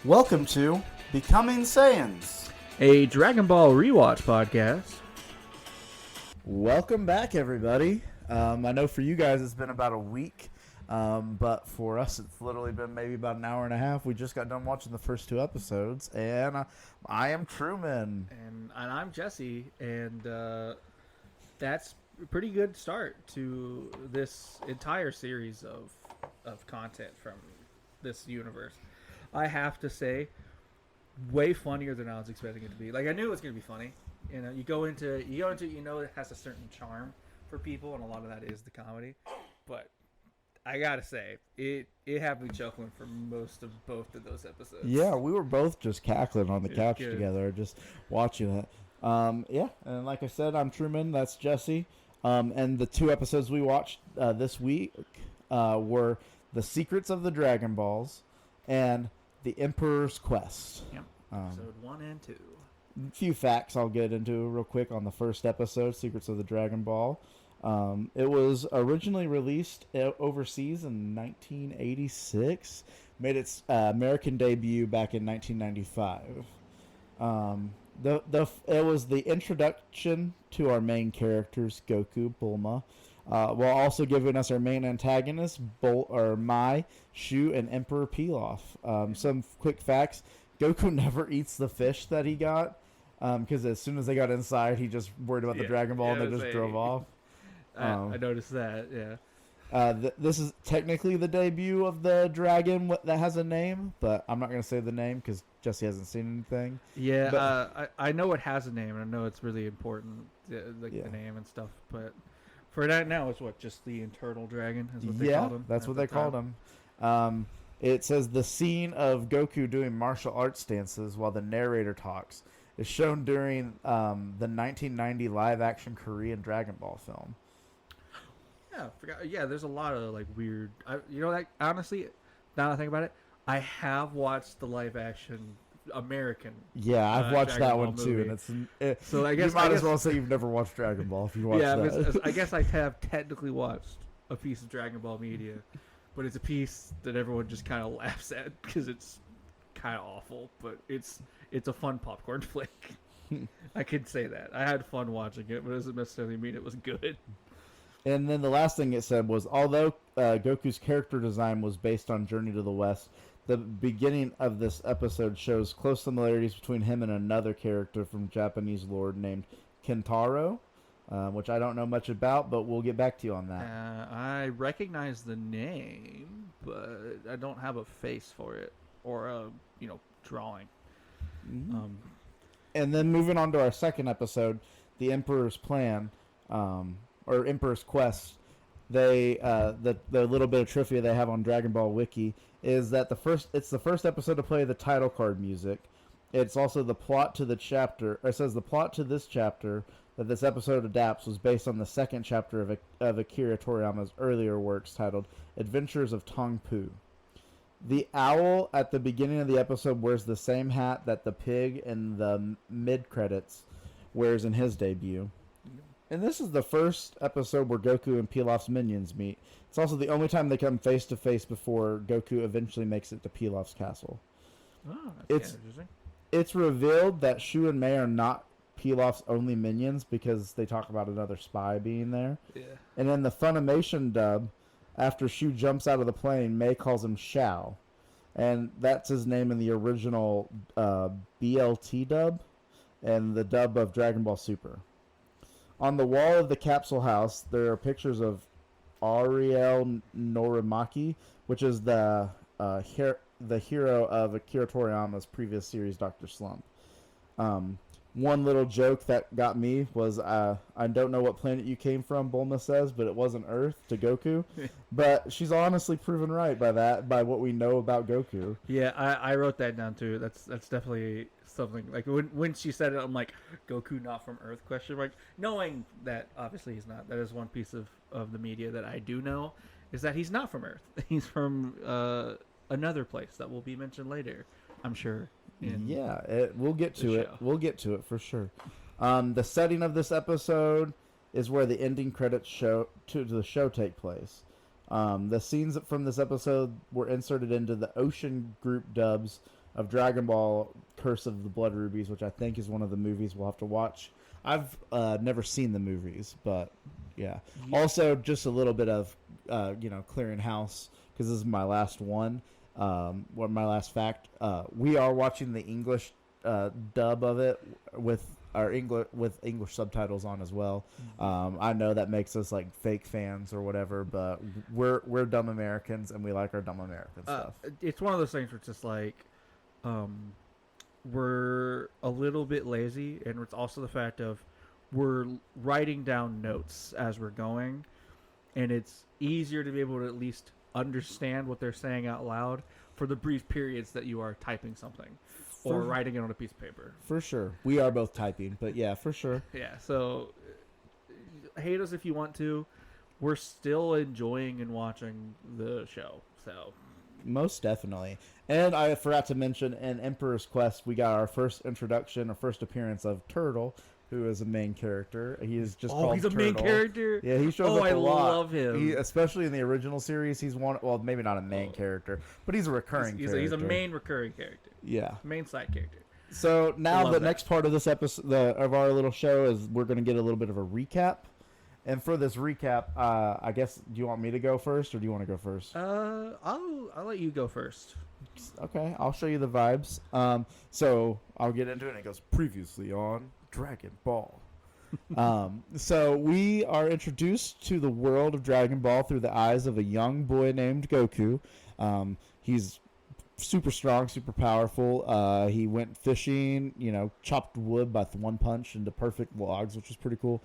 Welcome to Becoming Saiyans. A Dragon Ball rewatch podcast. Welcome back, everybody. I know for you guys it's been about a week, but for us it's literally been maybe about an hour and a half. We just got done watching the first two episodes, and I am Truman. And I'm Jessie, and that's a pretty good start to this entire series of content from this universe. I have to say, way funnier than I was expecting it to be. Like, I knew it was going to be funny. You know, you go into it has a certain charm for people, and a lot of that is the comedy. But I gotta say, it had me chuckling for most of both of those episodes. Yeah, we were both just cackling on the couch good. together, just watching it. Yeah, and like I said, I'm Truman. That's Jessie. And the two episodes we watched this week were The Secrets of the Dragon Balls and The Emperor's Quest. Yep. Episode 1 and 2. A few facts I'll get into real quick on the first episode, Secrets of the Dragon Ball. It was originally released overseas in 1986. Made its American debut back in 1995. It was the introduction to our main characters, Goku, Bulma, while also giving us our main antagonists, Mai, Shu, and Emperor Pilaf. Some quick facts. Goku never eats the fish that he got, because as soon as they got inside, he just worried about the Dragon Ball and they just drove off. I noticed that, yeah. This is technically the debut of the dragon that has a name, but I'm not going to say the name because Jessie hasn't seen anything. Yeah, but, I know it has a name, and I know it's really important, the name and stuff, but for that now, it's just the Eternal Dragon is what they called him? That's what they called him. It says the scene of Goku doing martial arts dances while the narrator talks is shown during the 1990 live-action Korean Dragon Ball film. Yeah, I forgot. Yeah, there's a lot of like weird. Honestly, now that I think about it, I have watched the live-action American. Yeah, I've watched Dragon that Ball one too, movie. and So I guess you might as well say you've never watched Dragon Ball if you watched that. I guess I have technically watched a piece of Dragon Ball media, but it's a piece that everyone just kind of laughs at because it's kind of awful. But it's a fun popcorn flick. I could say that I had fun watching it, but it doesn't necessarily mean it was good. And then the last thing it said was, although Goku's character design was based on Journey to the West, the beginning of this episode shows close similarities between him and another character from Japanese lore named Kentaro, which I don't know much about, but we'll get back to you on that. I recognize the name, but I don't have a face for it or a drawing. Mm-hmm. And then moving on to our second episode, The Emperor's Plan, or Emperor's Quest, the little bit of trivia they have on Dragon Ball Wiki is that it's the first episode to play the title card music. It's also the plot to the chapter. It says the plot to this chapter that this episode adapts was based on the second chapter of Akira Toriyama's earlier works titled Adventures of Tong Pu. The owl at the beginning of the episode wears the same hat that the pig in the mid-credits wears in his debut. And this is the first episode where Goku and Pilaf's minions meet. It's also the only time they come face-to-face before Goku eventually makes it to Pilaf's castle. Oh, that's interesting. It's revealed that Shu and Mei are not Pilaf's only minions because they talk about another spy being there. Yeah. And in the Funimation dub, after Shu jumps out of the plane, Mei calls him Shao. And that's his name in the original BLT dub and the dub of Dragon Ball Super. On the wall of the capsule house, there are pictures of Ariel Norimaki, which is the hero of Akira Toriyama's previous series, Dr. Slump. One little joke that got me was, I don't know what planet you came from, Bulma says, but it wasn't Earth to Goku. But she's honestly proven right by what we know about Goku. Yeah, I wrote that down too. That's definitely something. Like when she said it, I'm like, Goku not from Earth, question mark. Knowing that obviously he's not. That is one piece of the media that I do know, is that he's not from Earth. He's from another place that will be mentioned later, I'm sure. We'll get to it. We'll get to it for sure. The setting of this episode is where the ending credits to the show take place. The scenes from this episode were inserted into the Ocean Group dubs of Dragon Ball Curse of the Blood Rubies, which I think is one of the movies we'll have to watch. I've never seen the movies, but yeah. Also, just a little bit of clearing house, because this is my last one. My last fact. We are watching the English dub of it with English subtitles on as well. I know that makes us like fake fans or whatever, but we're dumb Americans and we like our dumb American stuff. It's one of those things where it's just like we're a little bit lazy, and it's also the fact of we're writing down notes as we're going, and it's easier to be able to at least understand what they're saying out loud for the brief periods that you are typing something or writing it on a piece of paper. For sure. We are both typing, but yeah, for sure. Yeah, so hate us if you want to. We're still enjoying and watching the show, so... Most definitely. And I forgot to mention, in Emperor's Quest, we got our first introduction, our first appearance of Turtle, who is a main character. He is just called Turtle. Oh, he's a main character? Yeah, he shows up a lot. I love him. Especially in the original series, he's one... Well, maybe not a main character, but he's a recurring character. He's a main recurring character. Yeah. Main side character. So now the next part of this episode, of our little show, is we're going to get a little bit of a recap. And for this recap, I guess, do you want me to go first, or do you want to go first? I'll let you go first. Okay, I'll show you the vibes. So I'll get into it, and it goes, previously on Dragon Ball. So we are introduced to the world of Dragon Ball through the eyes of a young boy named Goku. He's super strong, super powerful. He went fishing, chopped wood by one punch into perfect logs, which was pretty cool.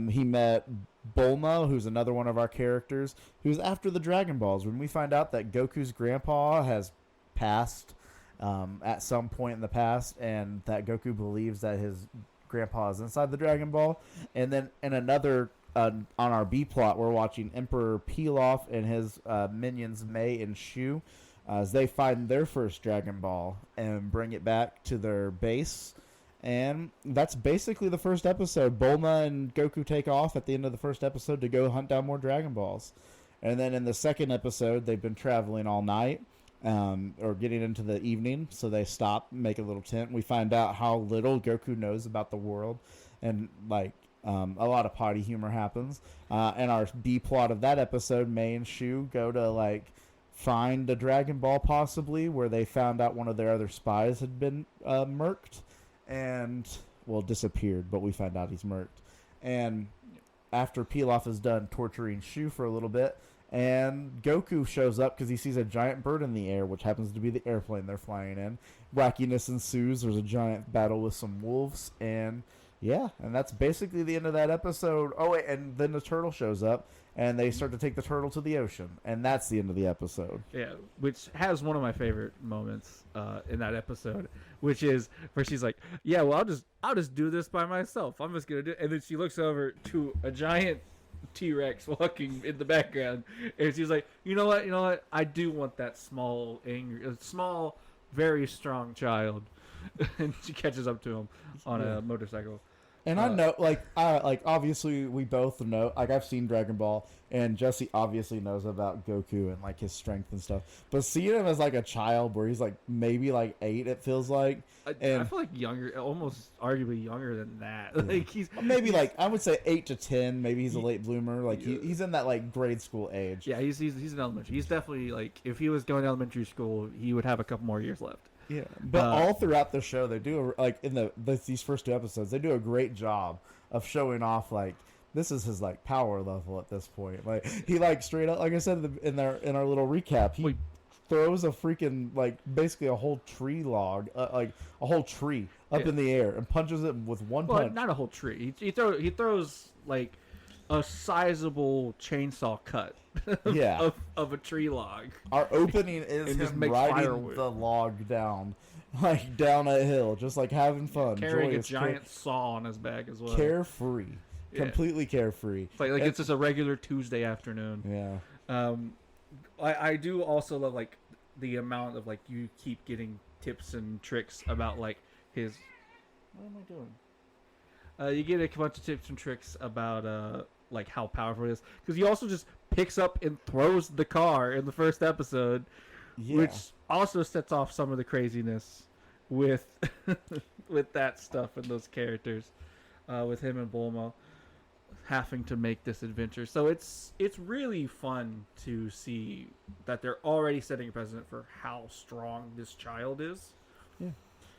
He met Bulma, who's another one of our characters, who's after the Dragon Balls. When we find out that Goku's grandpa has passed at some point in the past, and that Goku believes that his grandpa is inside the Dragon Ball. And then in another... on our B plot, we're watching Emperor Pilaf and his minions Mei and Shu as they find their first Dragon Ball and bring it back to their base. And that's basically the first episode. Bulma and Goku take off at the end of the first episode to go hunt down more Dragon Balls. And then in the second episode, they've been traveling all night, or getting into the evening, so they stop, make a little tent. We find out how little Goku knows about the world, and a lot of potty humor happens. And our B plot of that episode, Mei and Shu go to find a Dragon Ball, possibly, where they found out one of their other spies had been murked and disappeared, but we find out he's murked. And after Pilaf is done torturing Shu for a little bit, and Goku shows up because he sees a giant bird in the air, which happens to be the airplane they're flying in. Wackiness ensues. There's a giant battle with some wolves, and that's basically the end of that episode. Oh, wait, and then the turtle shows up, and they start to take the turtle to the ocean, and that's the end of the episode. Yeah, which has one of my favorite moments in that episode, which is where she's like, "Yeah, well, I'll just do this by myself. I'm just gonna do it." And then she looks over to a giant T-Rex walking in the background, and she's like, "You know what? I do want that small, very strong child." And she catches up to him on a motorcycle. And I know, obviously we both know, I've seen Dragon Ball, and Jessie obviously knows about Goku and his strength and stuff. But seeing him as a child, where he's maybe 8, it feels like. And I feel like younger, almost arguably younger than that. Yeah. He's maybe I would say 8 to 10. Maybe he's a late bloomer. He's in that grade school age. Yeah, he's in elementary. He's definitely if he was going to elementary school, he would have a couple more years left. Yeah, but all throughout the show, they do in these first 2 episodes, they do a great job of showing off this is his power level at this point. He straight up, like I said in our little recap, he throws a freaking basically a whole tree log, a whole tree up in the air and punches it with one punch. Not a whole tree. He throws a sizable chainsaw cut. of a tree log. Our opening is him riding the log down, down a hill, just having fun, carrying a giant saw on his back as well. Carefree, completely carefree. It's just a regular Tuesday afternoon. Yeah. I do also love the amount of you keep getting tips and tricks about his. What am I doing? You get a bunch of tips and tricks about how powerful it is, because he also just picks up and throws the car in the first episode, which also sets off some of the craziness with with that stuff and those characters, with him and Bulma having to make this adventure. So it's really fun to see that they're already setting a precedent for how strong this child is. Yeah.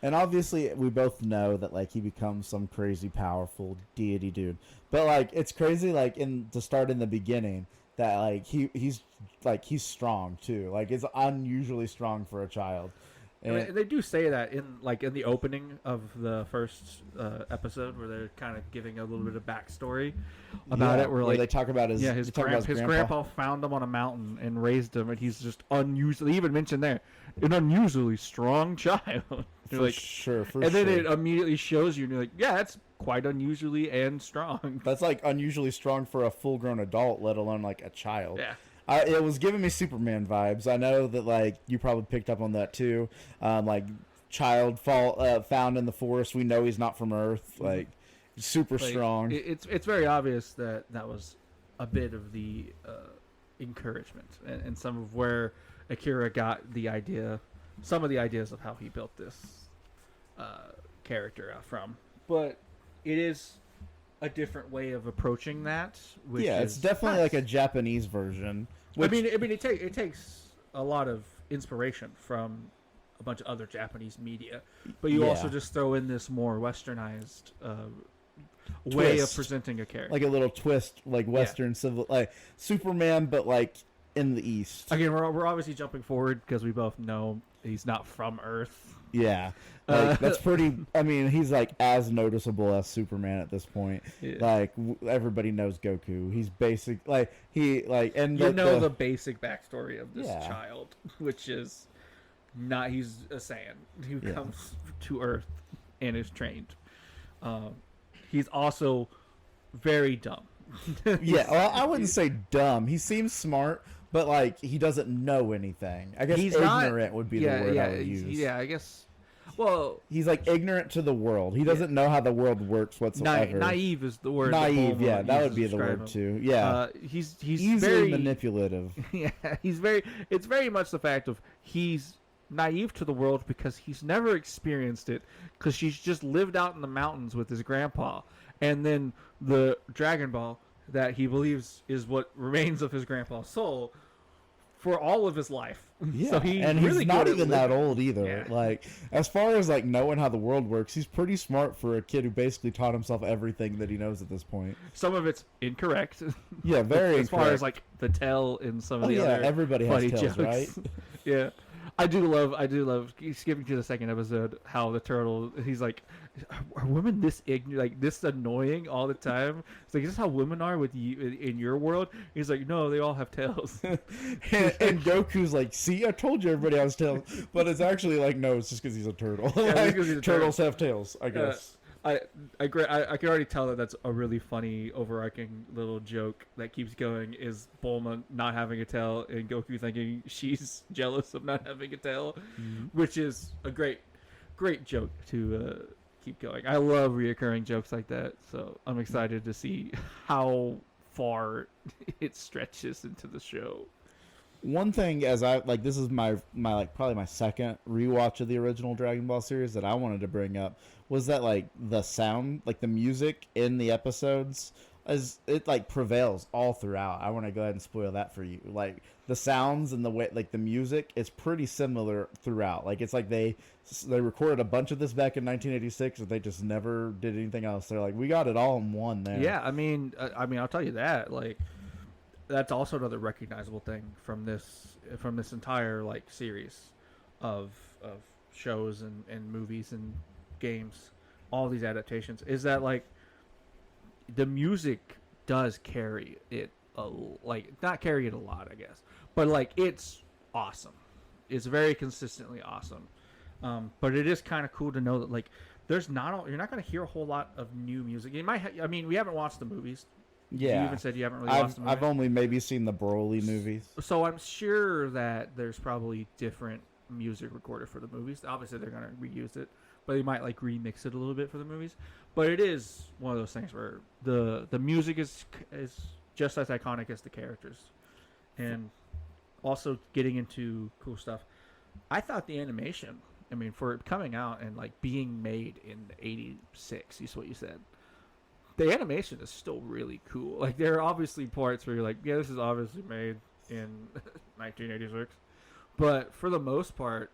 And obviously, we both know that like he becomes some crazy, powerful deity dude. But like, it's crazy. Like to start in the beginning, that like he's strong too. Like it's unusually strong for a child. And they do say that in the opening of the first episode, where they're kind of giving a little bit of backstory about it. Where they talk about his grandpa found him on a mountain and raised him, and he's just unusually. They even mentioned there an unusually strong child. For sure. And then it immediately shows you, and you're like, yeah, that's quite unusually and strong. That's like unusually strong for a full-grown adult, let alone like a child. Yeah. It was giving me Superman vibes. I know that like you probably picked up on that too. Like child found in the forest. We know he's not from Earth. Like super strong. It's very obvious that was a bit of the encouragement and some of where Akira got the idea, some of the ideas of how he built this character from. But it is a different way of approaching that. Which it's definitely like a Japanese version. Which, it takes a lot of inspiration from a bunch of other Japanese media, but you also just throw in this more westernized way of presenting a character, like a little twist, like Western civil, like Superman, but like in the East. Again, we're obviously jumping forward because we both know he's not from Earth. Yeah. Like, that's pretty. I mean, he's like as noticeable as Superman at this point. Yeah. Like everybody knows Goku. He's basic. Like and the basic backstory of this child, which is not. He's a Saiyan who comes to Earth and is trained. He's also very dumb. Well, I wouldn't say dumb. He seems smart, but like he doesn't know anything. I guess he's ignorant would be the word I would use. Yeah, I guess. Well, he's like ignorant to the world. He doesn't know how the world works whatsoever. Naive is the word. Naive, that would be the word too. Yeah, he's easily very manipulative. Yeah, It's very much the fact of he's naive to the world because he's never experienced it, because he's just lived out in the mountains with his grandpa, and then the Dragonball that he believes is what remains of his grandpa's soul for all of his life. Yeah, so he's really not even that old either. Yeah. Like, as far as like knowing how the world works, he's pretty smart for a kid who basically taught himself everything that he knows at this point. Some of it's incorrect. Yeah, very as far as like the tail in some of the other everybody has tails, jokes. Right? Yeah. I do love skipping to the second episode, how the turtle, he's like, are women this ignorant, like this annoying all the time? It's like, is this how women are with you in your world? He's like, no, they all have tails. and Goku's like, see, I told you everybody has tails, but it's actually like, no, it's just because he's a turtle. Like, turtles have tails, I guess. I can already tell that that's a really funny overarching little joke that keeps going, is Bulma not having a tail and Goku thinking she's jealous of not having a tail, which is a great joke to keep going. I love reoccurring jokes like that, so I'm excited to see how far it stretches into the show. One thing, as I like, this is my like probably my second rewatch of the original Dragon Ball series that I wanted to bring up, was that like the sound, like the music in the episodes, it like prevails all throughout. I want to go ahead and spoil that for you. Like the sounds and the way, like the music is pretty similar throughout. Like it's like they recorded a bunch of this back in 1986, and they just never did anything else. They're like, we got it all in one there. Yeah, I mean, I'll tell you that, like, that's also another recognizable thing from this entire like series of shows and movies and games, all these adaptations, is that like the music does carry it not carry it a lot, I guess, but like it's awesome. It's very consistently awesome. But it is kind of cool to know that like you're not going to hear a whole lot of new music. You might we haven't watched the movies. Yeah, you even said you haven't really watched the movies. I've only maybe seen the Broly movies. So I'm sure that there's probably different music recorded for the movies. Obviously, they're going to reuse it, but they might like remix it a little bit for the movies. But it is one of those things where the music is just as iconic as the characters. And also getting into cool stuff. I thought the animation, I mean, for it coming out and like being made in '86, is what you said. The animation is still really cool. Like there are obviously parts where you're like, yeah, this is obviously made in 1986, but for the most part,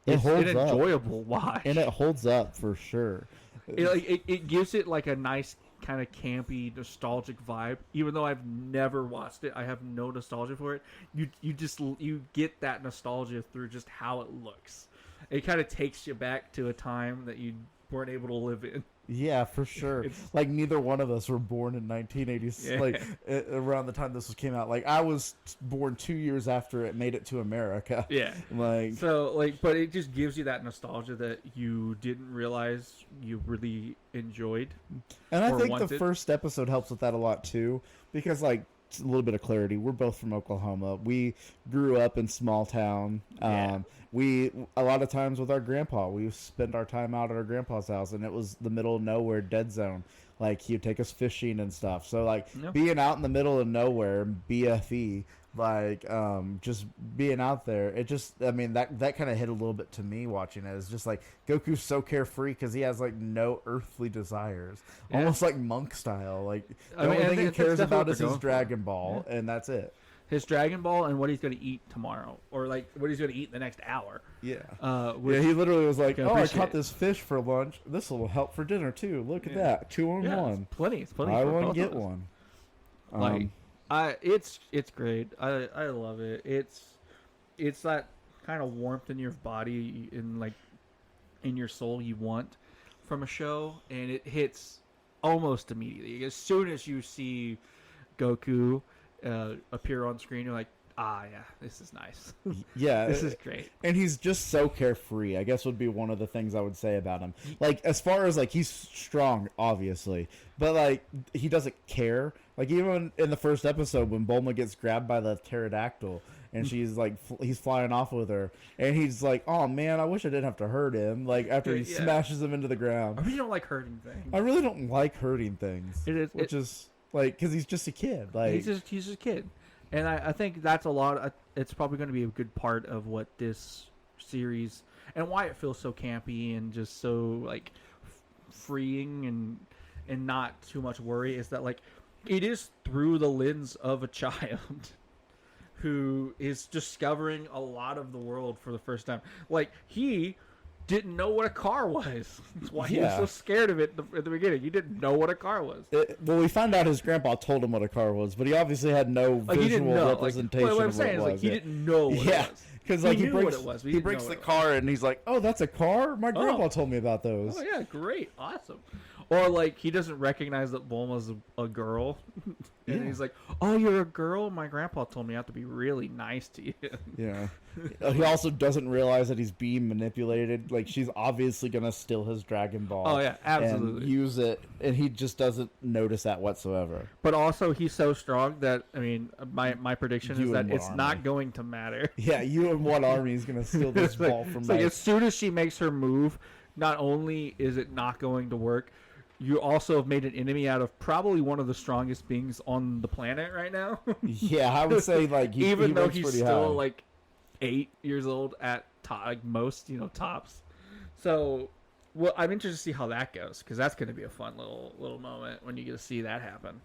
it's an enjoyable watch, and it holds up for sure. It gives it like a nice kind of campy, nostalgic vibe. Even though I've never watched it, I have no nostalgia for it. You get that nostalgia through just how it looks. It kind of takes you back to a time that you weren't able to live in. Yeah, for sure. Like neither one of us were born in 1980s. Yeah. Like around the time this came out. Like I was born 2 years after it made it to America. Yeah. Like so, like, but it just gives you that nostalgia that you didn't realize you really enjoyed. And I think wanted. the first episode helps with that a lot too, because like a little bit of clarity. We're both from Oklahoma. We grew up in small town. Yeah. We a lot of times with our grandpa, we spent our time out at our grandpa's house, and it was the middle of nowhere, dead zone. Like he'd take us fishing and stuff. So like being out in the middle of nowhere, BFE, like just being out there, it just, I mean, that kind of hit a little bit to me watching it. It's just like Goku's so carefree because he has like no earthly desires, almost like monk style. Like the only thing he cares about is his Dragon Ball, and that's it. His Dragon Ball and what he's going to eat tomorrow, or like what he's going to eat in the next hour. Yeah. Yeah, he literally was like, I caught this fish for lunch. This will help for dinner too. Look at that. 2 on 1. It's plenty. It's plenty. I want to get one. It's great. I love it. It's that kind of warmth in your body, in your soul you want from a show, and it hits almost immediately. As soon as you see Goku appear on screen, you're like, yeah, this is nice. Yeah, this is great. And he's just so carefree, I guess would be one of the things I would say about him. Like, as far as, like, he's strong, obviously, but, like, he doesn't care. Like, even in the first episode when Bulma gets grabbed by the pterodactyl, and she's, like, he's flying off with her, and he's like, oh, man, I wish I didn't have to hurt him, like, after he smashes him into the ground. I really don't like hurting things. I really don't like hurting things. Which is, like, because he's just a kid. Like he's just a kid. And I think that's a lot. It's probably going to be a good part of what this series and why it feels so campy and just so like freeing and not too much worry is that like it is through the lens of a child who is discovering a lot of the world for the first time. Like he didn't know what a car was. That's why he was so scared of it at the beginning. He didn't know what a car was. Well, we found out his grandpa told him what a car was, but he obviously had no visual representation of what it was. Like, he didn't know what it was. Because like he breaks, what it was. He breaks the car and he's like, oh, that's a car? My grandpa told me about those. Oh, yeah, great. Awesome. Or like he doesn't recognize that Bulma's a girl. And he's like, oh, you're a girl? My grandpa told me I have to be really nice to you. Yeah. He also doesn't realize that he's being manipulated. Like, she's obviously going to steal his Dragon Ball. Oh, yeah, absolutely. And use it, and he just doesn't notice that whatsoever. But also, he's so strong that, I mean, my prediction is that it's not going to matter. Yeah, you and what army is going to steal this ball from me? Like, as soon as she makes her move, not only is it not going to work, you also have made an enemy out of probably one of the strongest beings on the planet right now. Yeah, I would say like even though he's still high. Like 8 years old at like most, tops. So, well, I'm interested to see how that goes because that's going to be a fun little moment when you get to see that happen.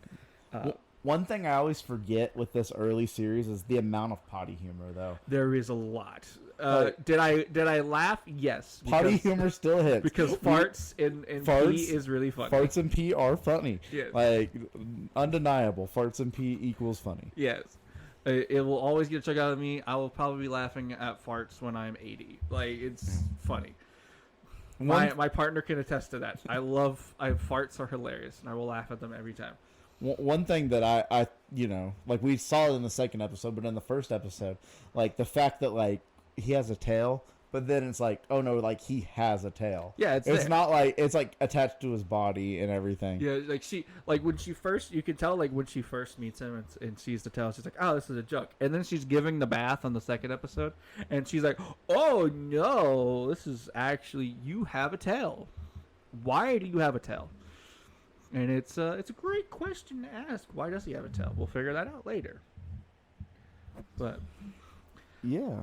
One thing I always forget with this early series is the amount of potty humor, though. There is a lot. Did I laugh? Yes. Potty humor still hits. Because farts and pee is really funny. Farts and pee are funny. Yes. Like, undeniable. Farts and pee equals funny. Yes. It will always get a chuck out of me. I will probably be laughing at farts when I'm 80. Like, it's funny. My partner can attest to that. Farts are hilarious, and I will laugh at them every time. One thing that I like we saw it in the second episode, but in the first episode, like the fact that like he has a tail, but then it's like, oh no, like he has a tail. Yeah, it's not like it's like attached to his body and everything. Yeah, when she first, you can tell like when she first meets him and sees the tail, she's like, oh, this is a joke. And then she's giving the bath on the second episode, and she's like, oh no, this is actually, you have a tail. Why do you have a tail? And it's a great question to ask. Why does he have a tail? We'll figure that out later. But yeah,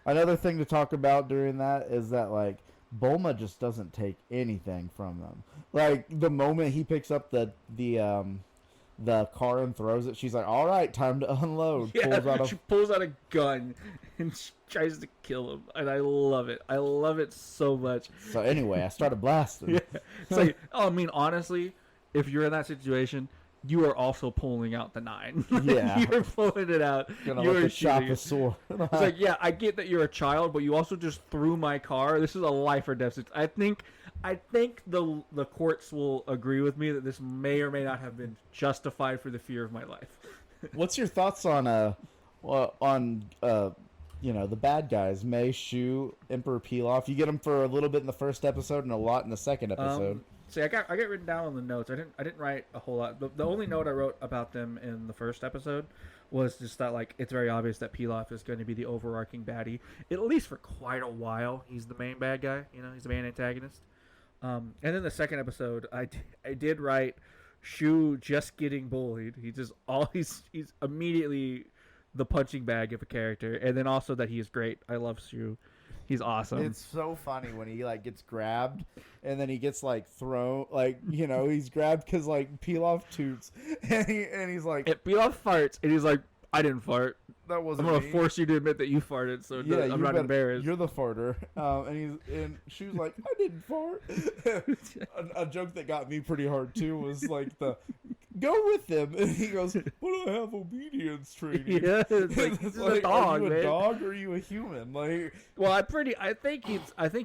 Another thing to talk about during that is that like Bulma just doesn't take anything from them. Like the moment he picks up the car and throws it, she's like, "All right, time to unload." Yeah, she pulls out a gun and she tries to kill him, and I love it. I love it so much. So anyway, I started blasting. Yeah. It's like, I mean, honestly, if you're in that situation, you are also pulling out the 9. Yeah. You're pulling it out. You're chop a sword. It's like, yeah, I get that you're a child, but you also just threw my car. This is a life or death situation. I think the courts will agree with me that this may or may not have been justified for the fear of my life. What's your thoughts on the bad guys, Mei, Shu, Emperor Pilaf? You get them for a little bit in the first episode and a lot in the second episode. See, I got written down on the notes. I didn't write a whole lot. The only note I wrote about them in the first episode was just that, like, it's very obvious that Pilaf is going to be the overarching baddie, at least for quite a while. He's the main bad guy. He's the main antagonist. And then the second episode, I did write Shu just getting bullied. He's immediately the punching bag of a character, and then also that he is great. I love Shu. He's awesome. It's so funny when he like gets grabbed and then he gets like thrown, like, he's grabbed because like Pilaf toots and he's like, Pilaf farts and he's like, I didn't fart. That wasn't I'm gonna me. force you to admit that you farted, so Yeah, I'm not embarrassed. You're the farter. And she was like, I didn't fart. a joke that got me pretty hard too was like go with him, and he goes, but I have obedience training. Yeah, it's like, he's a dog, are you man. a dog or are you a human? Like, well, I think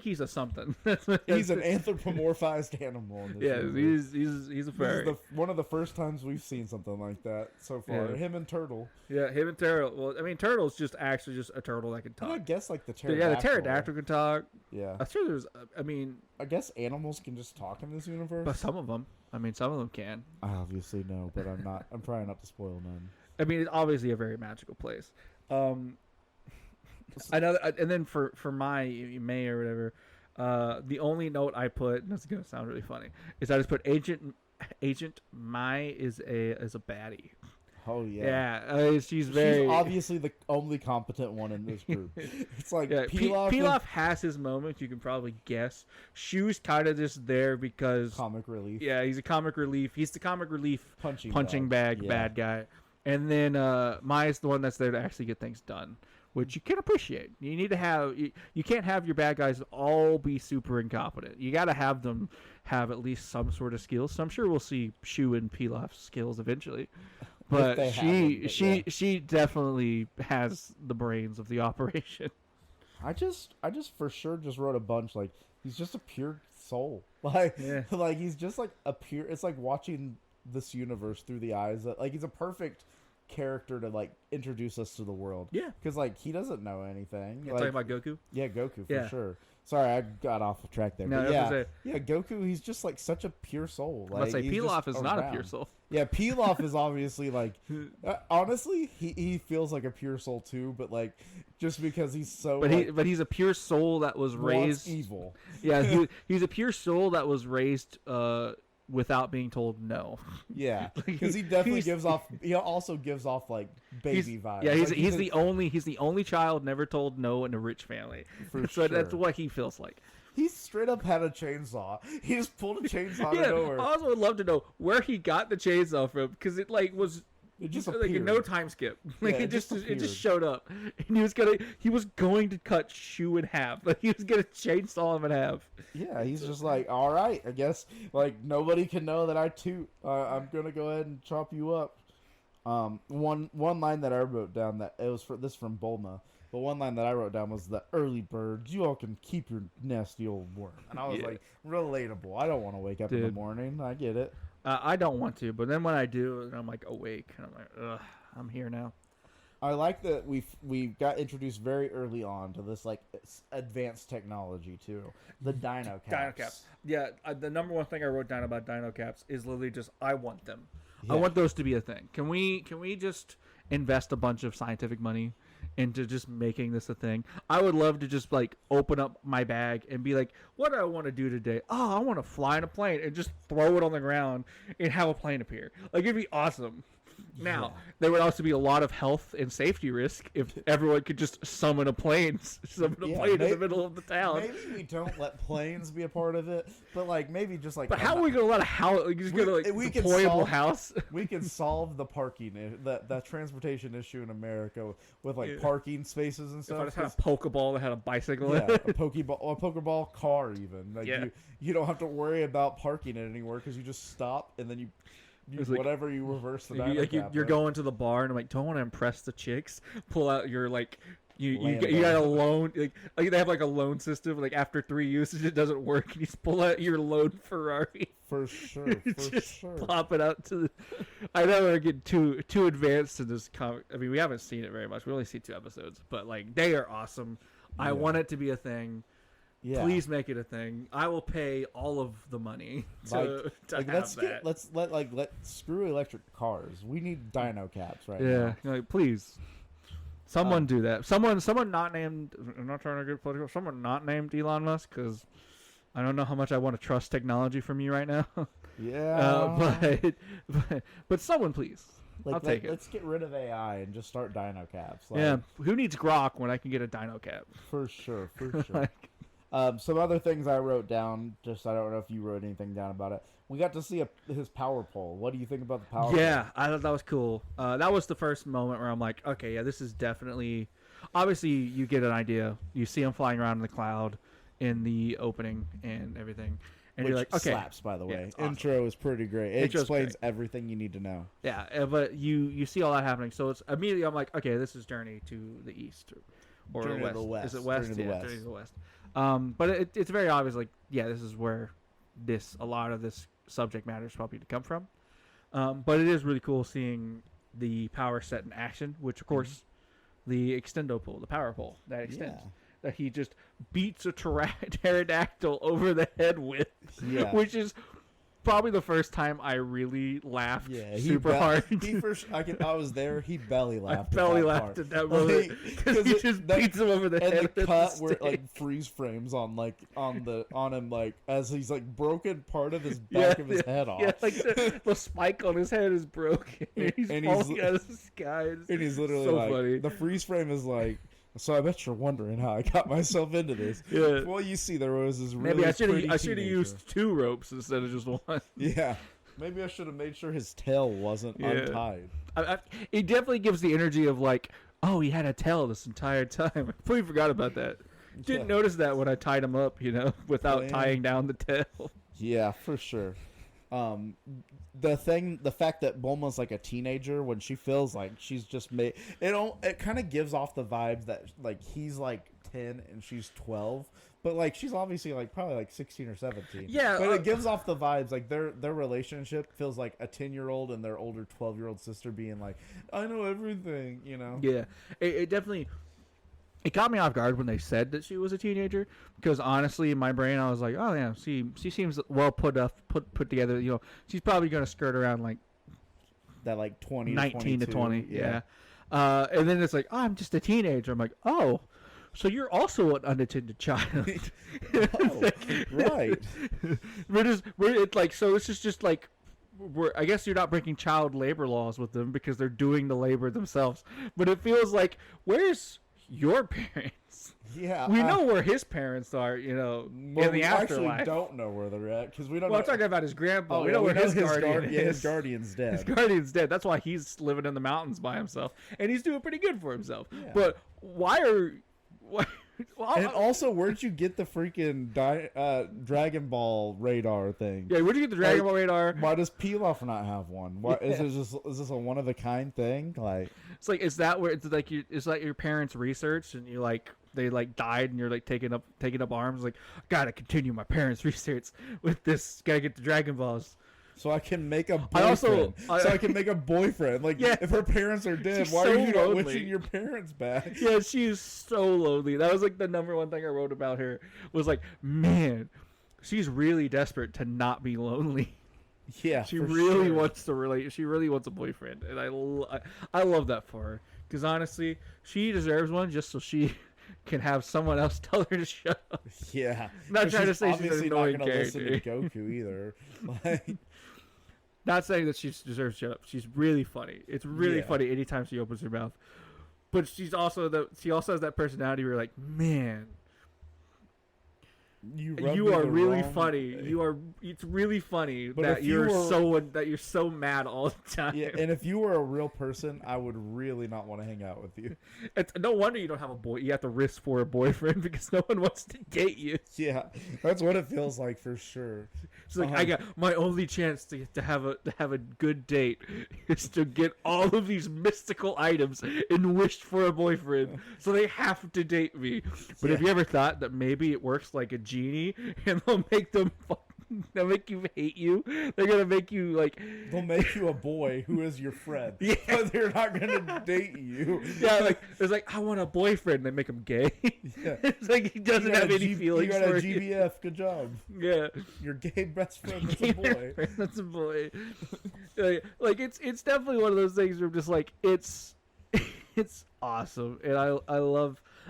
he's a something. He's an anthropomorphized animal. In this movie. He's a furry. This is one of the first times we've seen something like that so far. Yeah. Him and Turtle. Yeah, him and Turtle. Well, I mean, Turtle's just a turtle that can talk. I guess like the pterodactyl. Yeah, the pterodactyl can talk. Yeah. I'm sure there's. I mean, I guess animals can just talk in this universe. But some of them. I mean, some of them can. I obviously know, but I'm not. I'm trying not to spoil none. I mean, it's obviously a very magical place. I know, and then for my May or whatever, the only note I put, and this is gonna sound really funny, is I just put Agent Mai is a baddie. Oh yeah. Yeah, she's obviously the only competent one in this group. It's like Pilaf has his moments. You can probably guess. Shu's kind of just there because comic relief. Yeah, he's a comic relief. He's the comic relief punching bag bad guy. And then Maya's the one that's there to actually get things done, which you can appreciate. You need to have you can't have your bad guys all be super incompetent. You got to have them have at least some sort of skills. So I'm sure we'll see Shu and Pilaf's skills eventually. But she definitely has the brains of the operation. I just for sure just wrote a bunch like he's just a pure soul. Like he's just like a pure. It's like watching this universe through the eyes that like he's a perfect character to like introduce us to the world. Yeah, because like he doesn't know anything. You're talking about Goku? Yeah, Goku for sure. Sorry, I got off track there. No, but yeah, Goku. He's just like such a pure soul. Like, let's say Pilaf is not a pure soul. Yeah, Pilaf is obviously like. Honestly, he feels like a pure soul too, but like just because he's so. But he's a pure soul that was raised evil. Yeah, he's a pure soul that was raised without being told no. Yeah, because he definitely gives off. He also gives off like baby vibes. Yeah, he's the only child never told no in a rich family. So sure. That's what he feels like. He straight up had a chainsaw. He just pulled a chainsaw out of nowhere. I also would love to know where he got the chainsaw from because it like was. It just like a no time skip. Like it just showed up, and he was going to cut Shu in half. Like he was gonna chainsaw him in half. Yeah, he's just like, all right, I guess like nobody can know that I toot. I'm gonna go ahead and chop you up. One line that I wrote down that it was from Bulma, but one line that I wrote down was the early birds. You all can keep your nest, you old worm. And I was like, relatable. I don't want to wake up in the morning. I get it. I don't want to, but then when I do, I'm like awake, and I'm like, ugh, I'm here now. I like that we got introduced very early on to this like advanced technology too. The Dino Caps. Dino Caps. Yeah, the number one thing I wrote down about Dino Caps is literally just I want them. Yeah. I want those to be a thing. Can we just invest a bunch of scientific money into just making this a thing? I would love to just like open up my bag and be like, what do I want to do today? Oh, I want to fly in a plane and just throw it on the ground and have a plane appear. Like it'd be awesome. Now, there would also be a lot of health and safety risk if everyone could just summon a plane in the middle of the town. Maybe we don't let planes be a part of it, but like maybe just like. But how are we gonna let a house? Just gonna like deployable house? We can solve the parking, the transportation issue in America with like parking spaces and stuff. If I just had a Pokeball that had a bicycle. Yeah, a Pokeball car even. Like you don't have to worry about parking it anywhere because you just stop and then you whatever you reverse the you're going to the bar and I'm like, don't want to impress the chicks. Pull out your like you got a loan like they have like a loan system. Like after 3 uses it doesn't work. And you just pull out your loan Ferrari. For sure, Pop it out to. I know we're getting too advanced in this comic. I mean, we haven't seen it very much. We only see 2 episodes, but like they are awesome. I want it to be a thing. Yeah. Please make it a thing. I will pay all of the money to have that. Let's screw electric cars. We need dino caps right now. Yeah, like please. Someone do that. Someone not named. I'm not trying to get political. Someone not named Elon Musk because I don't know how much I want to trust technology from you right now. Yeah. But someone please. I'll take it. Let's get rid of AI and just start dino caps. Yeah. Who needs Grok when I can get a dino cap? For sure. Some other things I wrote down, just I don't know if you wrote anything down about it. We got to see his power pole. What do you think about the power pole? Yeah, I thought that was cool. That was the first moment where I'm like, okay, yeah, this is definitely... Obviously, you get an idea. You see him flying around in the cloud in the opening and everything. And you're like, okay. Slaps, by the way. Yeah, intro is pretty great. It explains everything you need to know. Yeah, but you see all that happening. So it's immediately I'm like, okay, this is Journey to the East. Or Journey west. To the West. Is it West? Journey to the West. Journey to the West. But it's very obvious, like, yeah, this is where a lot of this subject matter is probably to come from. But it is really cool seeing the power set in action, which, of course, the extendo pole, the power pole that extends, that he just beats a pterodactyl over the head with, which is probably the first time I really laughed super hard. I was there. He belly laughed. I belly laughed at that moment because he just beats him over the head. And the cut where like freeze frames on him like as he's like broken part of his back of his head off. Yeah, like the spike on his head is broken. He's falling out of the sky. And he's literally so like funny. The freeze frame is like. So I bet you're wondering how I got myself into this. Yeah. Well, you see, there was this really maybe I should have used 2 ropes instead of just 1. Yeah. Maybe I should have made sure his tail wasn't untied. It definitely gives the energy of like, oh, he had a tail this entire time. I completely forgot about that. Didn't notice that when I tied him up, without tying down the tail. Yeah, for sure. The fact that Bulma's like a teenager when she feels like she's just made it kind of gives off the vibes that like he's like 10 and she's 12, but like she's obviously like probably like 16 or 17. Yeah, but it gives off the vibes like their relationship feels like a 10-year-old and their older 12-year-old sister being like, I know everything, Yeah, it definitely. It caught me off guard when they said that she was a teenager because honestly, in my brain, I was like, "Oh yeah, she seems well put together. She's probably going to skirt around like that, like 19 to 20, yeah." And then it's like, "Oh, I'm just a teenager." I'm like, "Oh, so you're also an unattended child?" Right. So this is just like. I guess you're not breaking child labor laws with them because they're doing the labor themselves. But it feels like, where's your parents? Yeah, we know where his parents are. In the afterlife. We actually don't know where they're at because we don't. Well, I'm talking about his grandpa. We know where his guardian is. His guardian's dead. His guardian's dead. That's why he's living in the mountains by himself, and he's doing pretty good for himself. Yeah. But why? And also, where'd you get the freaking Dragonball radar thing? Yeah, where'd you get the Dragonball radar? Why does Pilaf not have one? Why is this a one of a kind thing? Like it's like is that where it's like your parents' research and you like they like died and you're like taking up arms like gotta continue my parents' research with this, gotta get the Dragon Balls. So I can make a boyfriend. I can make a boyfriend. Like, if her parents are dead, why are you not wishing your parents back? Yeah, she's so lonely. That was like the number one thing I wrote about her was like, man, she's really desperate to not be lonely. Yeah, she really wants to relate. She really wants a boyfriend, and I love that for her because honestly, she deserves one just so she can have someone else tell her to shut up. Yeah, I'm not trying to say she's an annoying not character. Listen to Goku either. Like. Not saying that she deserves to shut up. She's really funny. It's really funny anytime she opens her mouth. But she also has that personality where you're like, man, you are really funny. It's really funny that you're so mad all the time. Yeah, and if you were a real person, I would really not want to hang out with you. It's no wonder you don't have a boy. You have to risk for a boyfriend because no one wants to date you. Yeah, that's what it feels like for sure. It's like I got my only chance to have a good date is to get all of these mystical items and wish for a boyfriend, so they have to date me. But have you ever thought that maybe it works like a genie and they'll make you hate you? They're gonna make you like they'll make you a boy who is your friend. Yeah, but they're not gonna date you. Yeah, like it's like I want a boyfriend. They make him gay. Yeah, it's like he doesn't have any feelings. You got a GBF. Good job. Yeah, your gay best friend that's a boy. That's a boy. Like it's definitely one of those things where I'm just like it's awesome, and I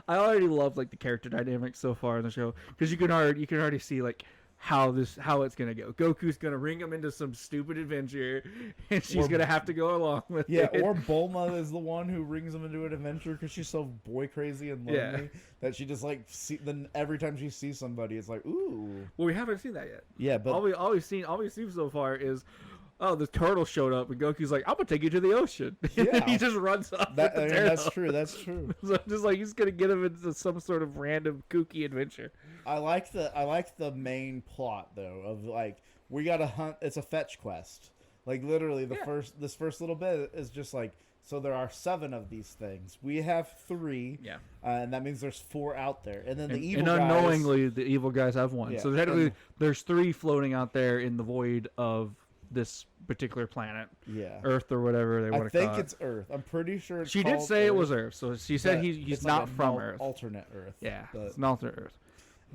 already love like the character dynamics so far in the show because you can already see like how it's gonna go. Goku's gonna ring him into some stupid adventure, and she's gonna have to go along with it. Yeah, or Bulma is the one who rings him into an adventure because she's so boy crazy and lonely that she just like then every time she sees somebody, it's like ooh. Well, we haven't seen that yet. Yeah, but all we've seen so far is. Oh, the turtle showed up, and Goku's like, "I'm gonna take you to the ocean." And then he just runs off. That's true. That's true. So just like he's gonna get him into some sort of random kooky adventure. I like the main plot though of like we gotta hunt. It's a fetch quest. Like literally this first little bit is just like so there are 7 of these things. We have 3. Yeah, and that means there's 4 out there. And then the evil guys. And unknowingly, the evil guys have 1. Yeah, so technically, there's 3 floating out there in the void of this particular planet, Earth or whatever they want to call it. I think it's Earth. I'm pretty sure she did say Earth. It was Earth, so she said he's not like from Earth. Alternate Earth. Yeah, it's an alternate Earth.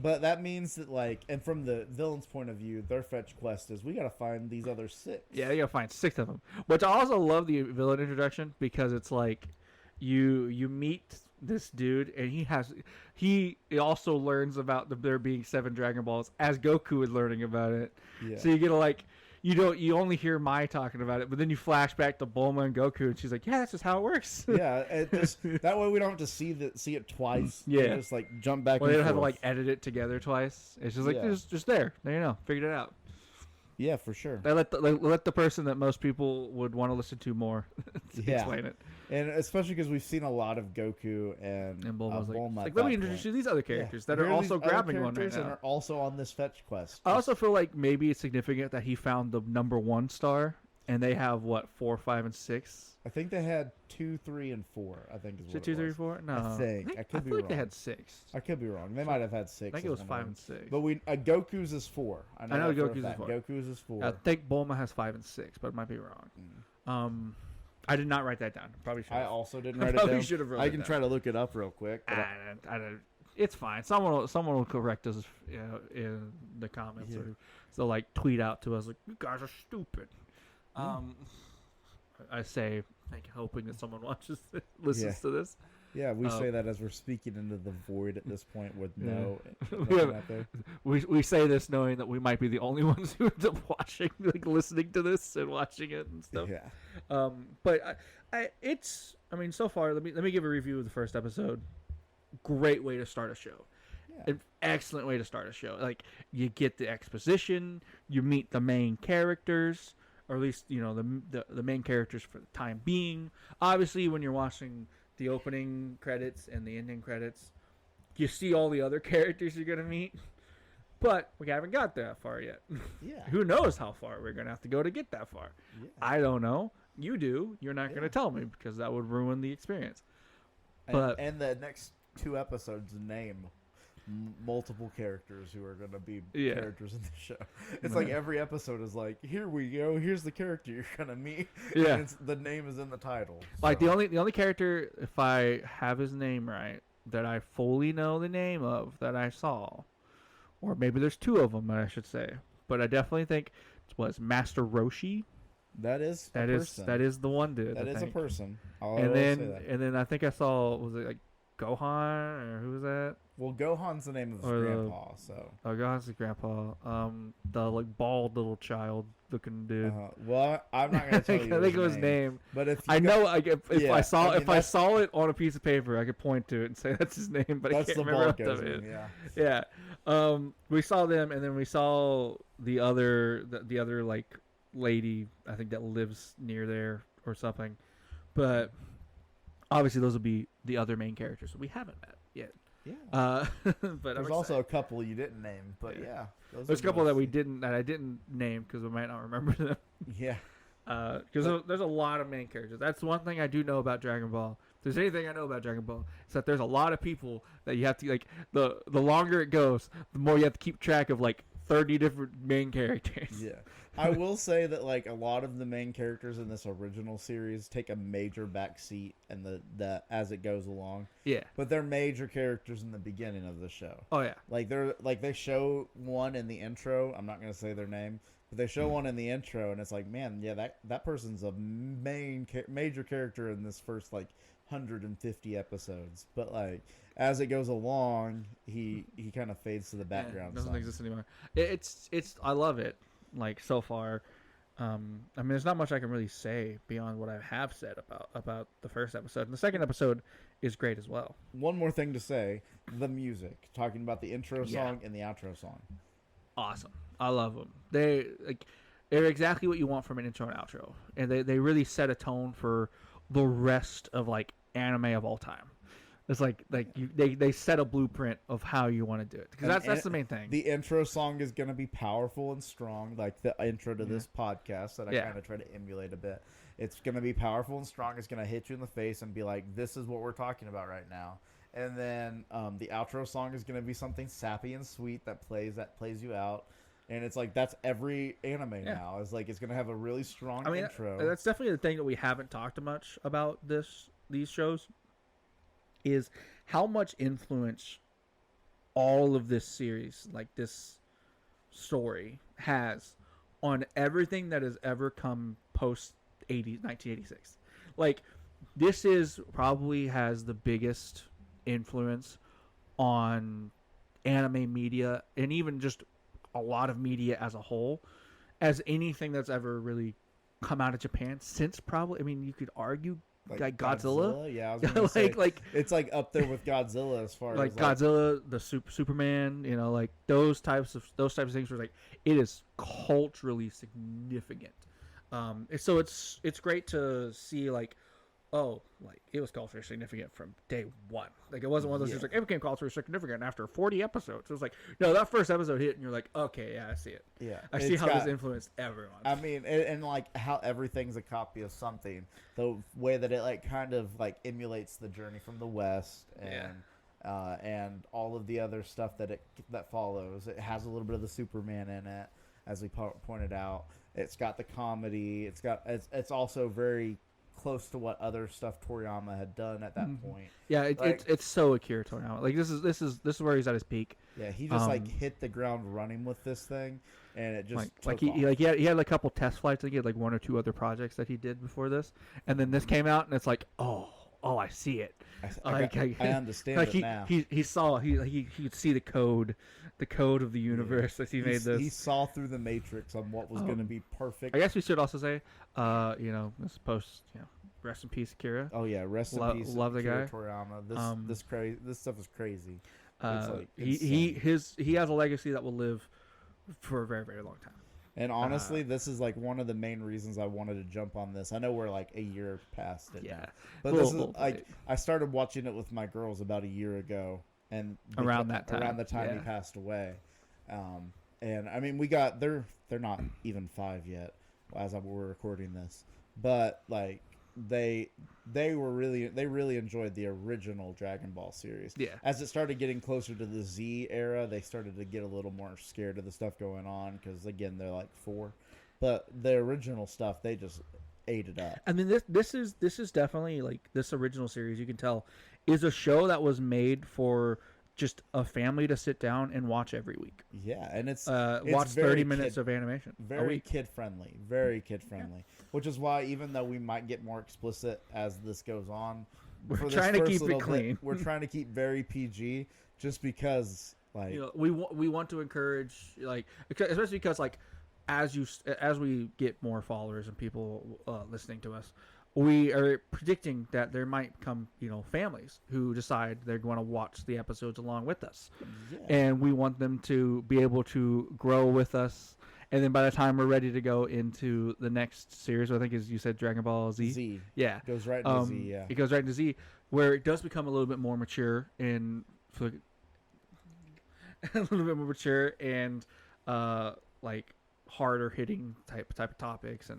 But that means that like, and from the villain's point of view, their fetch quest is we got to find these other 6. Yeah, they got to find 6 of them. Which I also love the villain introduction because it's like you meet this dude and he also learns about there being 7 Dragon Balls as Goku is learning about it. Yeah. So you get to like. You only hear Mai talking about it, but then you flash back to Bulma and Goku, and she's like, "Yeah, that's just how it works." Yeah, that way we don't have to see it twice. Yeah, just like jump back. Well, they don't have to like edit it together twice. It's just like just there. There you know, figured it out. Yeah, for sure. They let the person that most people would want to listen to more explain it. And especially because we've seen a lot of Goku and Bulma's like let me introduce you to these other characters that are also grabbing one right now. And are also on this fetch quest. I also feel like maybe it's significant that he found the number 1 star, and they have what 4, 5, and 6. I think they had 2, 3, and 4. I think is what it 2, 3, 4. No, I think I could be wrong. Like they had 6. I could be wrong. They might have had 6. I think it was 5 and 6. But Goku's is 4. I know Goku's is 4. Goku's is 4. I think Bulma has 5 and 6, but it might be wrong. I did not write that down. Probably should. I also didn't write it down. Should have wrote I can try to look it up real quick. It's fine. Someone will correct us in the comments, or so like tweet out to us like you guys are stupid. I say, hoping that someone listens to this. Yeah, we say that as we're speaking into the void at this point with we say this knowing that we might be the only ones who end up watching, like listening to this and watching it and stuff. Yeah. But so far, let me give a review of the first episode. Great way to start a show. Yeah. An excellent way to start a show. Like you get the exposition, you meet the main characters, or at least the main characters for the time being. Obviously, when you're watching the opening credits and the ending credits, you see all the other characters you're gonna meet, but we haven't got that far yet. Yeah. Who knows how far we're gonna have to go to get that far? Yeah. I don't know. You do. You're not gonna tell me because that would ruin the experience. And the next 2 episodes name multiple characters who are going to be characters in the show. It's like every episode is like, here we go, here's the character you're going to meet. Yeah. And the name is in the title. Like the only character, if I have his name right, that I fully know the name of that I saw, or maybe there's 2 of them, I should say, but I definitely think it was Master Roshi. That is the one dude. That is a person. And then I think I saw, was it like Gohan, or who was that? Well, Gohan's the name of his Or the- grandpa, so. Oh, Gohan's the grandpa. The like bald little child looking dude. Well, I'm not gonna tell you. I think it was his name. But if you I know, like if Yeah, I saw I mean, if I saw it on a piece of paper, I could point to it and say that's his name, but I that's can't the remember what Volcos of it. one, yeah. Yeah. We saw them, and then we saw the other like lady, I think that lives near there or something. But obviously, those will be the other main characters that we haven't met yet. Yeah. But There's also a couple you didn't name, but yeah. There's a couple that I didn't name because we might not remember them. Yeah. Because there's a lot of main characters. That's one thing I do know about Dragon Ball. If there's anything I know about Dragon Ball, it's that there's a lot of people that you have to, like, the longer it goes, the more you have to keep track of, like, 30 different main characters. Yeah. I will say that, like, a lot of the main characters in this original series take a major backseat and the as it goes along. Yeah. But they're major characters in the beginning of the show. Oh, yeah. Like, they show one in the intro. I'm not going to say their name. But they show one in the intro, and it's like, man, yeah, that person's a major character in this first, like, 150 episodes. But, like, as it goes along, he kind of fades to the background. Doesn't exist anymore. It's I love it, like, so far. I mean, there's not much I can really say beyond what I have said about the first episode. And the second episode is great as well. One more thing to say, the music. Talking about the intro song and the outro song. Awesome. I love them. They're exactly what you want from an intro and outro, and they really set a tone for the rest of, like, anime of all time. It's they set a blueprint of how you want to do it, because that's the main thing. The intro song is going to be powerful and strong, like the intro to this podcast that I kind of try to emulate a bit. It's going to be powerful and strong. It's going to hit you in the face and be like, this is what we're talking about right now. And then the outro song is going to be something sappy and sweet that plays you out. And it's like, that's every anime now. It's like, it's going to have a really strong intro. That's definitely the thing that we haven't talked much about these shows, is how much influence all of this series, like this story, has on everything that has ever come post 1986. Like, this probably has the biggest influence on anime media, and even just a lot of media as a whole, as anything that's ever really come out of Japan since, probably, I mean, you could argue like Godzilla. Yeah, I was gonna say, like it's like up there with Godzilla as far like as Godzilla, the Superman, like those types of things where, like, it is culturally significant. So it's great to see, like, oh, like, it was culturally significant from day one. Like, it wasn't one of those things like, it became culturally significant after 40 episodes. It was like, no, that first episode hit, and you're like, okay, yeah, I see it. Yeah. I see how this influenced everyone. I mean, and like, how everything's a copy of something. The way that it, like, kind of, like, emulates the Journey from the West and all of the other stuff that follows. It has a little bit of the Superman in it, as we pointed out. It's got the comedy. It's also very close to what other stuff Toriyama had done at that point. Yeah, it's so Akira Toriyama. Like, this is where he's at his peak. Yeah, he just like hit the ground running with this thing, and it just he had a couple test flights. I think he had like one or two other projects that he did before this, and then this came out, and it's like, oh, I see it. I understand like, it now. He could see the code of the universe that he made this. He saw through the matrix on what was going to be perfect. I guess we should also say, this post, rest in peace, Akira. Oh yeah, rest in peace. Love the guy. Toriyama. This stuff is crazy. He has a legacy that will live for a very, very long time. And honestly, this is like one of the main reasons I wanted to jump on this. I know we're like a year past it. Yeah, but this is like, I started watching it with my girls about a year ago, and around the time he passed away. And I mean, they're not even 5 yet as we're recording this, but like they really enjoyed the original Dragon Ball series. Yeah. As it started getting closer to the Z era, they started to get a little more scared of the stuff going on, because again, they're like 4. But the original stuff, they just ate it up. I mean, this is definitely, like, this original series, you can tell, is a show that was made for just a family to sit down and watch every week. Yeah, and it's watch 30 minutes of animation. Very kid friendly. Very kid friendly. Yeah. Which is why, even though we might get more explicit as this goes on, for this trying to first keep it little clean. we're trying to keep very PG, just because like we want to encourage, like, especially because like as we get more followers and people listening to us, we are predicting that there might come families who decide they're going to watch the episodes along with us, and we want them to be able to grow with us. And then by the time we're ready to go into the next series, I think as you said, Dragon Ball Z. Yeah, it goes right into Z. Yeah, it goes right into Z, where it does become a little bit more mature and like harder hitting type of topics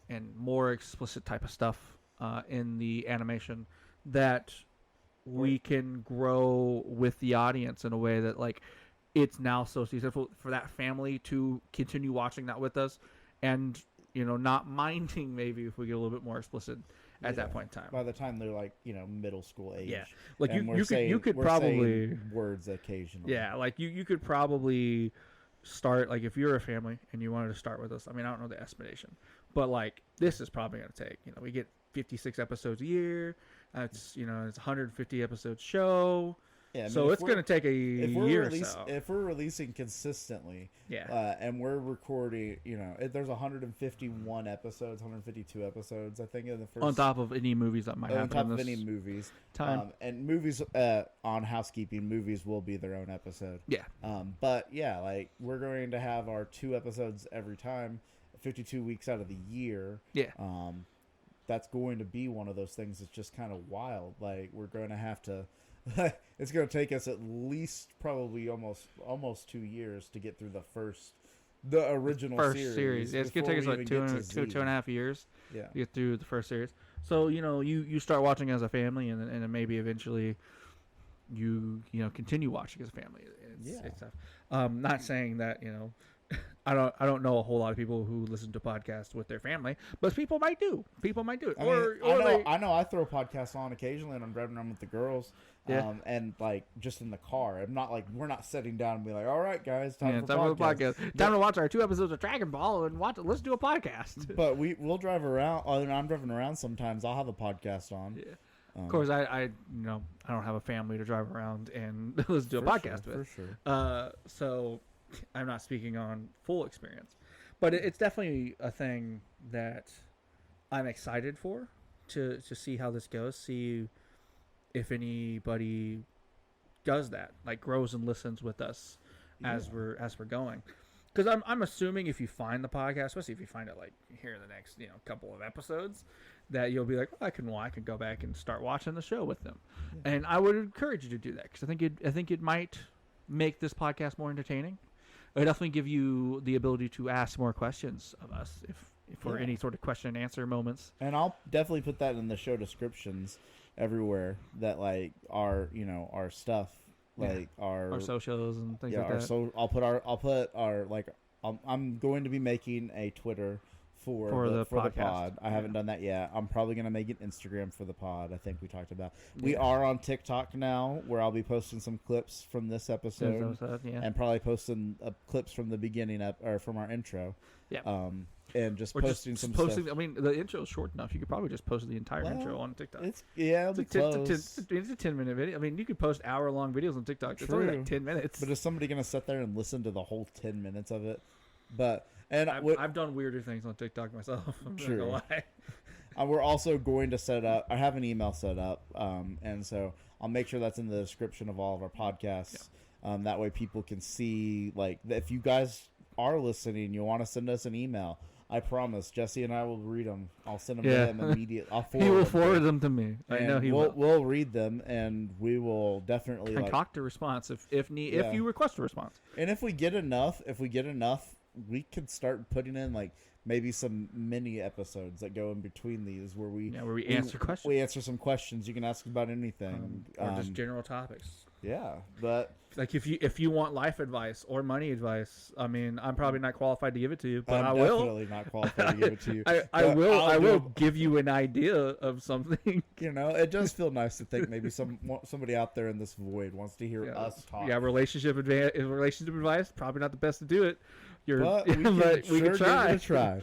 and more explicit type of stuff in the animation, that we can grow with the audience in a way that like it's now so successful for that family to continue watching that with us, and not minding maybe if we get a little bit more explicit at that point in time. By the time they're like middle school age. Yeah, like and you could probably words occasionally. Yeah, like you could probably start, like if you're a family and you wanted to start with us. I mean, I don't know the estimation, but like this is probably going to take we get 56 episodes a year. That's it's a 150 episode show. Yeah, I mean, so it's going to take a year or so. If we're releasing consistently, and we're recording, there's 151 episodes, 152 episodes, I think, in the first. On top of any movies that might happen. On top of any movies. Time. And movies, on housekeeping, movies will be their own episode. Yeah. But yeah, like we're going to have our 2 episodes every time, 52 weeks out of the year. Yeah. That's going to be one of those things that's just kind of wild. Like we're going to have to. It's going to take us at least probably almost 2 years to get through the original series. Yeah, it's going to take us like two and a half years to get through the first series. So you start watching as a family, and then maybe eventually you continue watching as a family. It's tough. Not saying that I don't know a whole lot of people who listen to podcasts with their family, but people might do. I know I throw podcasts on occasionally, and I'm driving around with the girls. Yeah. And like just in the car. I'm not like we're not sitting down and be like, all right, guys, time for the podcast. Time to watch our 2 episodes of Dragonball and let's do a podcast. But we'll drive around. I'm driving around sometimes. I'll have a podcast on. Yeah. Of course, I don't have a family to drive around and let's do a podcast with. For sure. So I'm not speaking on full experience, but it's definitely a thing that I'm excited for to see how this goes. See if anybody does that, like grows and listens with us as we're going. Because I'm assuming if you find the podcast, especially if you find it like here in the next couple of episodes, that you'll be like, I can go back and start watching the show with them. And I would encourage you to do that, because I think it might make this podcast more entertaining. It would definitely give you the ability to ask more questions of us if for any sort of question and answer moments. And I'll definitely put that in the show descriptions everywhere, that like our stuff, like our socials and things like that. So I'll put our like I'm going to be making a Twitter for the pod. I haven't done that yet. I'm probably going to make an Instagram for the pod. I think we talked about. We are on TikTok now, where I'll be posting some clips from this episode, and probably posting clips from the beginning or from our intro. Yeah. And just posting some stuff. I mean, the intro is short enough. You could probably just post the entire intro on TikTok. It'll be close. It's a 10-minute video. I mean, you could post hour-long videos on TikTok. It's only like 10 minutes. But is somebody going to sit there and listen to the whole 10 minutes of it? But I've done weirder things on TikTok myself. I'm not gonna lie. We're also going to set up. I have an email set up, and so I'll make sure that's in the description of all of our podcasts. Yeah. That way, people can see. Like, if you guys are listening, you want to send us an email. I promise, Jesse and I will read them. I'll send them to him immediately. He will forward them to me. I know he will. We'll read them, and we will definitely concoct a response if you request a response. And if we get enough, we could start putting in like maybe some mini episodes that go in between these where we answer questions. We answer some questions. You can ask about anything, or just general topics. Yeah, but like if you want life advice or money advice, I mean, I'm probably not qualified to give it to you, but I'm definitely not qualified to give it to you. I will give you an idea of something. It does feel nice to think maybe somebody out there in this void wants to hear us talk. Yeah, relationship advice, probably not the best to do it. But we can try.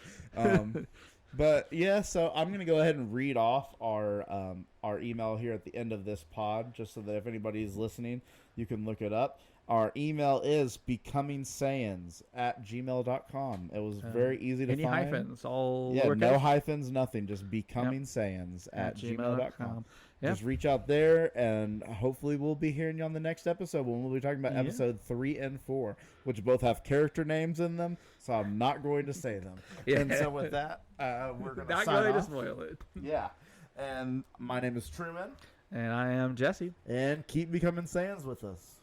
But yeah, so I'm gonna go ahead and read off our email here at the end of this pod, just so that if anybody's listening, you can look it up. Our email is becomingsayans@gmail.com. It was very easy to Any find. hyphens, all Yeah, lowercase? no hyphens, nothing. Just becomingsayans@gmail.com. Yep. Just reach out there, and hopefully we'll be hearing you on the next episode when we'll be talking about episode 3 and 4, which both have character names in them, so I'm not going to say them. Yeah. And so with that, we're going to Not sign going to off. spoil it. Yeah. And my name is Truman, And I am Jesse. and keep becoming Saiyans with us.